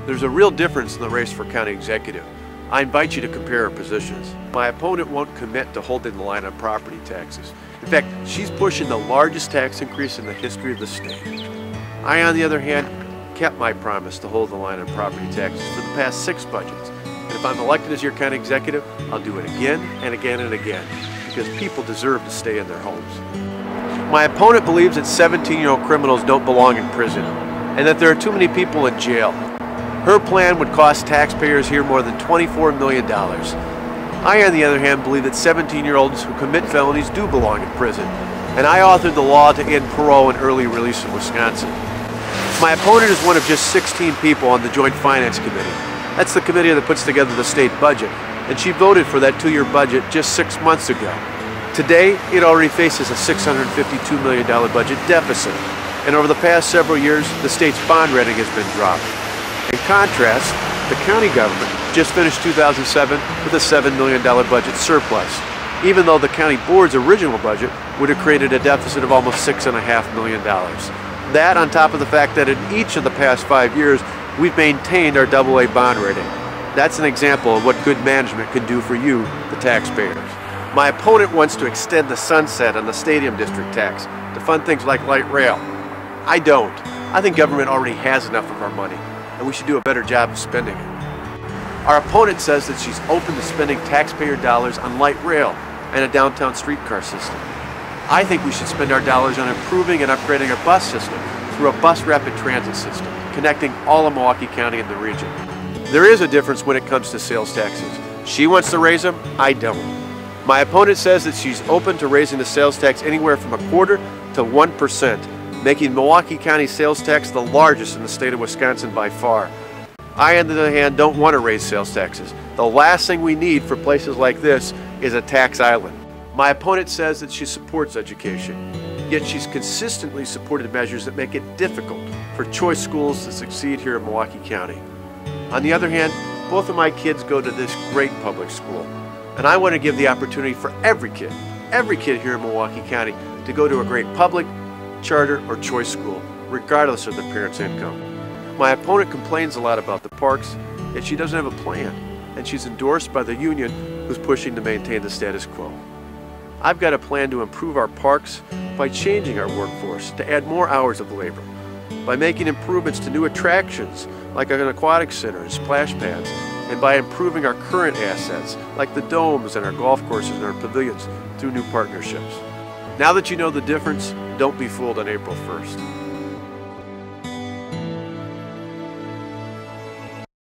There's a real difference in the race for county executive. I invite you to compare our positions. My opponent won't commit to holding the line on property taxes. In fact, she's pushing the largest tax increase in the history of the state. I, on the other hand, kept my promise to hold the line on property taxes for the past 6 budgets. And if I'm elected as your county executive, I'll do it again and again and again, because people deserve to stay in their homes. My opponent believes that 17-year-old criminals don't belong in prison, and that there are too many people in jail. Her plan would cost taxpayers here more than $24 million. I, on the other hand, believe that 17-year-olds who commit felonies do belong in prison, and I authored the law to end parole and early release in Wisconsin. My opponent is one of just 16 people on the Joint Finance Committee. That's the committee that puts together the state budget, and she voted for that 2-year budget just 6 months ago. Today, it already faces a $652 million budget deficit, and over the past several years, the state's bond rating has been dropped. In contrast, the county government just finished 2007 with a $7 million budget surplus, even though the county board's original budget would have created a deficit of almost $6.5 million. That on top of the fact that in each of the past 5 years, we've maintained our AA bond rating. That's an example of what good management can do for you, the taxpayers. My opponent wants to extend the sunset on the stadium district tax to fund things like light rail. I don't. I think government already has enough of our money, and we should do a better job of spending it. Our opponent says that she's open to spending taxpayer dollars on light rail and a downtown streetcar system. I think we should spend our dollars on improving and upgrading our bus system through a bus rapid transit system, connecting all of Milwaukee County and the region. There is a difference when it comes to sales taxes. She wants to raise them, I don't. My opponent says that she's open to raising the sales tax anywhere from 1/4 to 1%, making Milwaukee County sales tax the largest in the state of Wisconsin by far. I, on the other hand, don't want to raise sales taxes. The last thing we need for places like this is a tax island. My opponent says that she supports education, yet she's consistently supported measures that make it difficult for choice schools to succeed here in Milwaukee County. On the other hand, both of my kids go to this great public school, and I want to give the opportunity for every kid here in Milwaukee County to go to a great public, charter, or choice school, regardless of their parents' income. My opponent complains a lot about the parks, yet she doesn't have a plan, and she's endorsed by the union who's pushing to maintain the status quo. I've got a plan to improve our parks by changing our workforce to add more hours of labor, by making improvements to new attractions like an aquatic center and splash pads, and by improving our current assets like the domes and our golf courses and our pavilions through new partnerships. Now that you know the difference, don't be fooled on April 1st.